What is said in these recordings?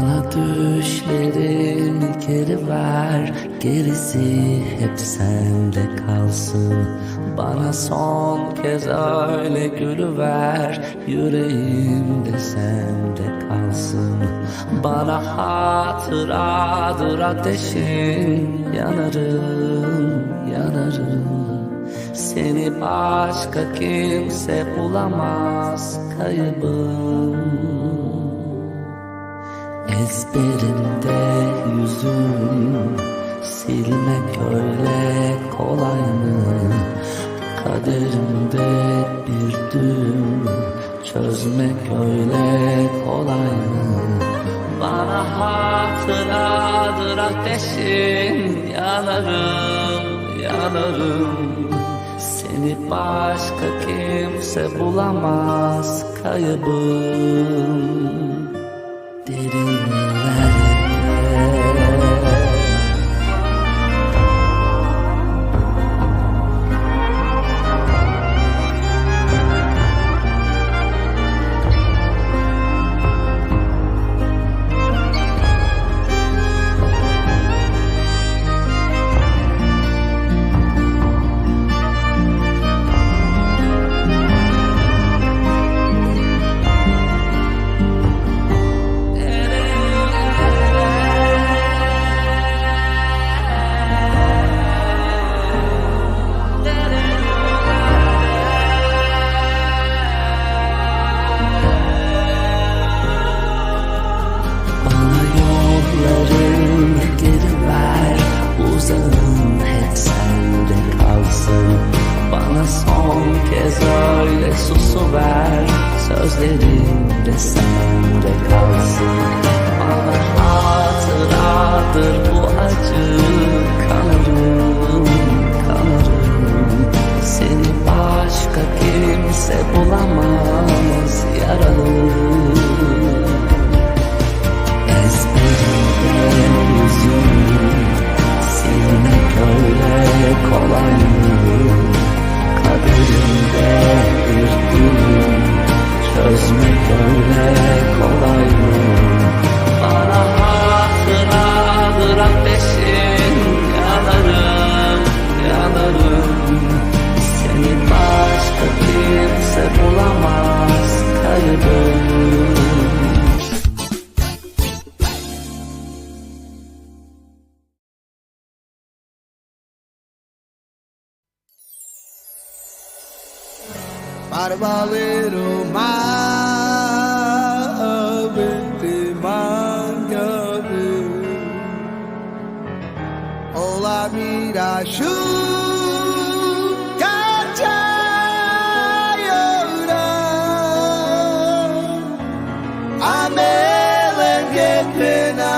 Bana düşlerimi geri ver, gerisi hep sende kalsın. Bana son kez öyle gülüver, yüreğimde sende kalsın. Bana hatıradır ateşin, yanarım, yanarım. Seni başka kimse bulamaz, kaybım. Ezberimde yüzüm, silmek öyle kolay mı? Kaderimde bir düğüm, çözmek öyle kolay mı? Bana hatıradır ateşin, yanarım, yanarım. Seni başka kimse bulamaz, kaybım. Derinlerde sözlerimde sende kalsın. Bana hatıradır bu acı, kanarım, kanarım. Seni başka kimse bulamaz, yaralım. Ezberimde yüzüm, silmek öyle kolay mı? Kaderimde bir düğüm, çözmek öyle kolay mı? Bana hatıradır ateşin, yanarım, yanarım. Seni başka kimse bulamaz, kaybım. Barbalero mavete mangabe Ola mira shu kachayora Amelengepena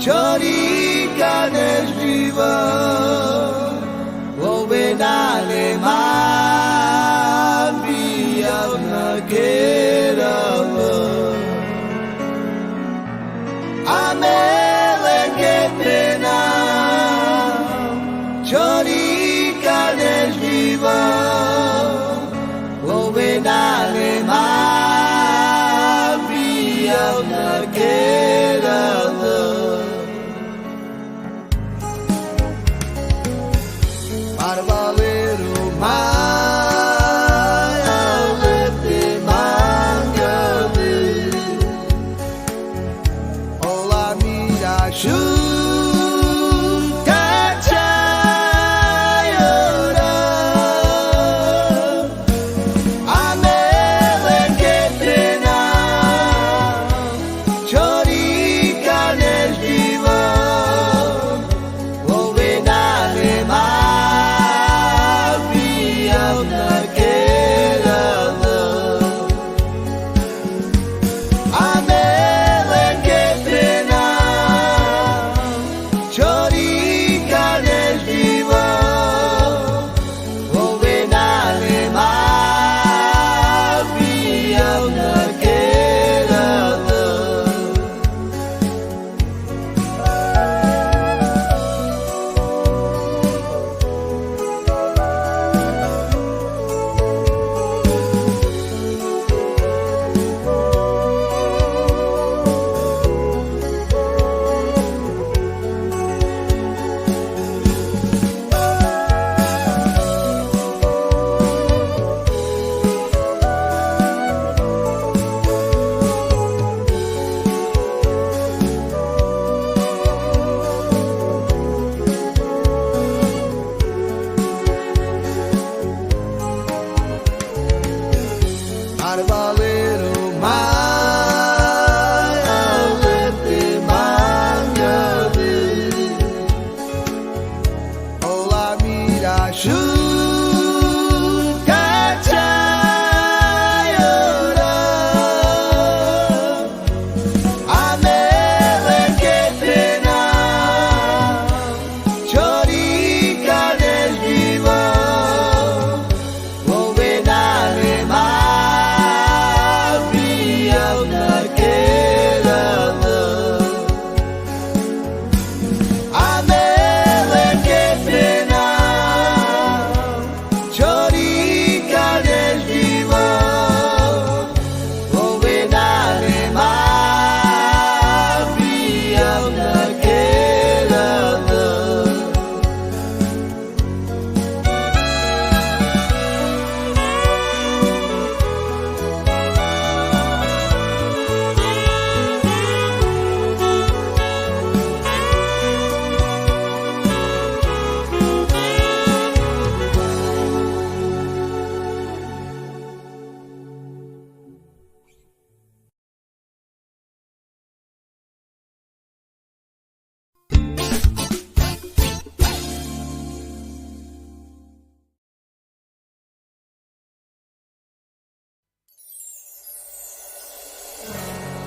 chorika nesjiva Obenale ma Kerala Amelengepena Chorika nesjiva Ovenale Maria Kerala Barbalero Chori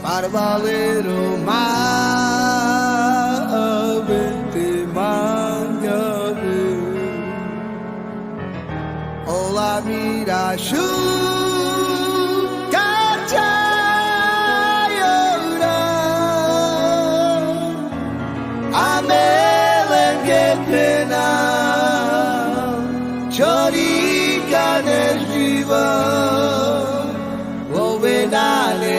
Parvalero mavete mangabe Ola mira shu kachayora Amelengepena chorika neshiva Ovenale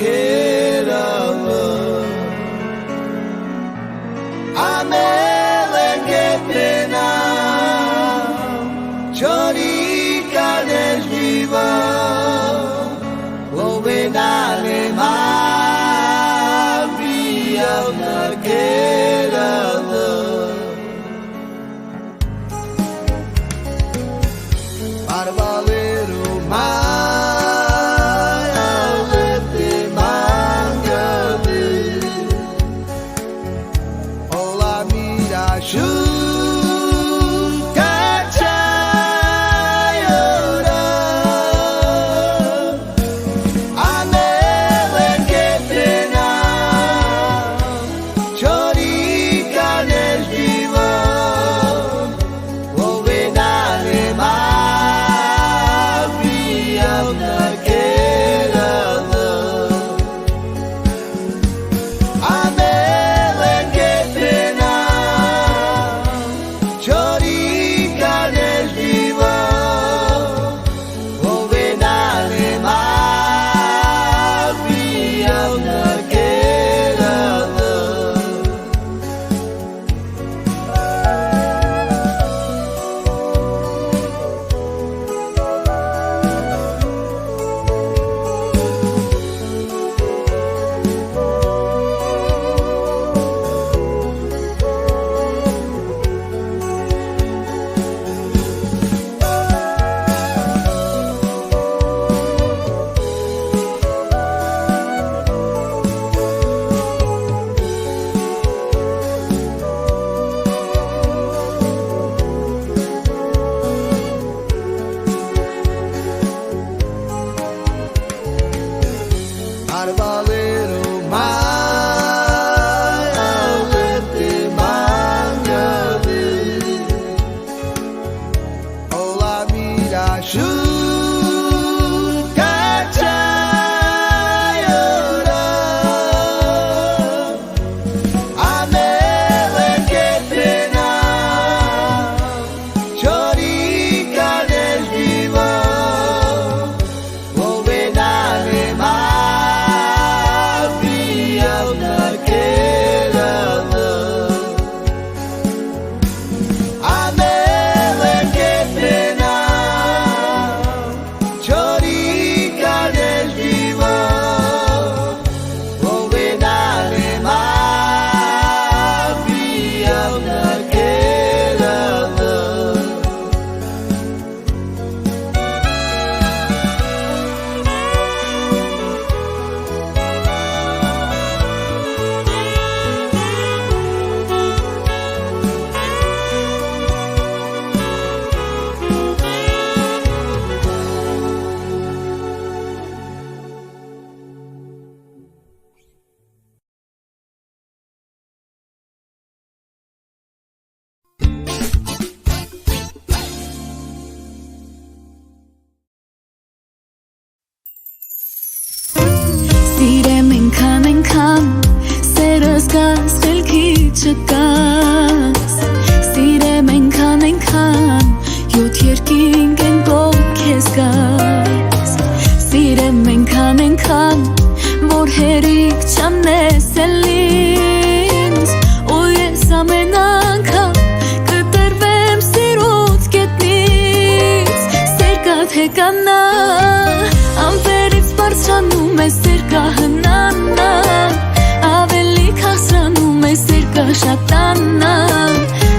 Kerala Amelengepena chorika neshiva Ovenale Maria Kerala Parvalero Serăscas խելքիչկաս Սիրեմ ենքան Յոթ երկինք են բոքես գաս Սիրեմ ենքան Որ հերիք չամնես էլ ինձ Ու ես ամեն անգամ Կտրվեմ սիրոց կետնից Սերկատ հեկանա Ամպերից բարձրանում է սերկահնանա Սերկա շատանա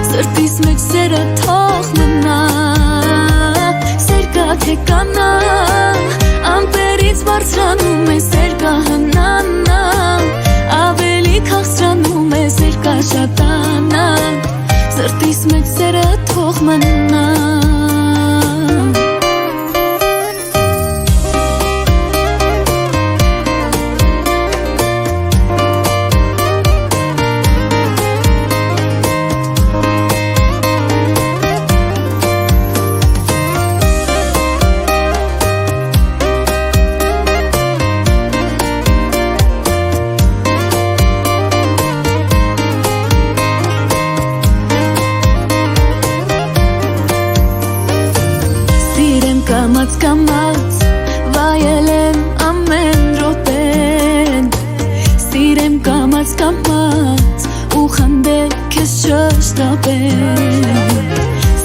Սրտիս մեջ սերը թող մնա Սերկա թեկանա Ամպերից բարձրանում է սերկա հնանա Ավելի քաղցրանում է սերկա շատանա Սրտիս մեջ սերը թող մնա կամած վայելեմ ամեն րոպեն Սիրեմ կամած կամած ու խնդել քեզ չշտապել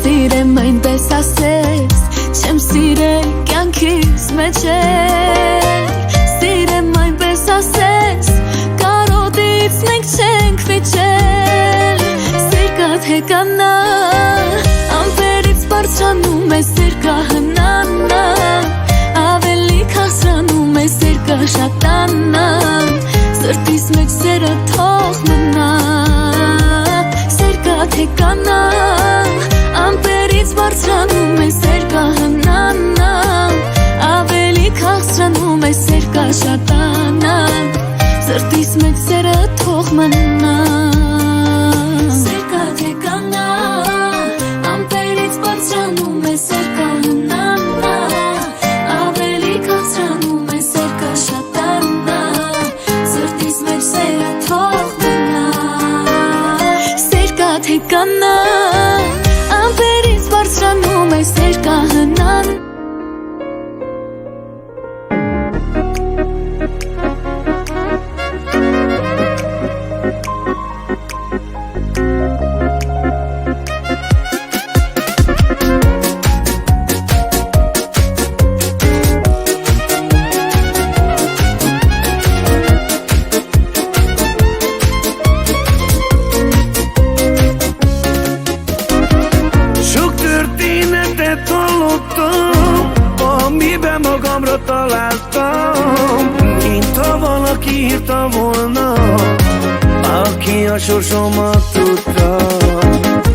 Սիրեմ այնպես ասես չեմ սիրել կյանքիս մեջ Սիրեմ այնպես ասես կարոտից մենք չենք վիճել Սիրկատ հեկանա ամպերից բարձրանում է սիրկահնանա Ավելի քաղցրանում է սիրկաշատանա Սրտիս մեջ սերը թող մնա Սիրկատ հեկանա ամպերից բարձրանում է սիրկահնանա Ավելի քաղցրանում է սիրկաշատանա Սրտիս մեջ սերը թող մնա Սիրկատ հեկանա ամպերից բարձրանում է սիրկահնանա Ավելի քաղցրանում է սիրկաշատանա Սրտիս մեջ սերը թող մնա Սիրկատ հեկանա ամպերից բարձրանում է սիրկահնանա Magamra találtam, mintha valaki írta volna, aki a sorsomat tudta.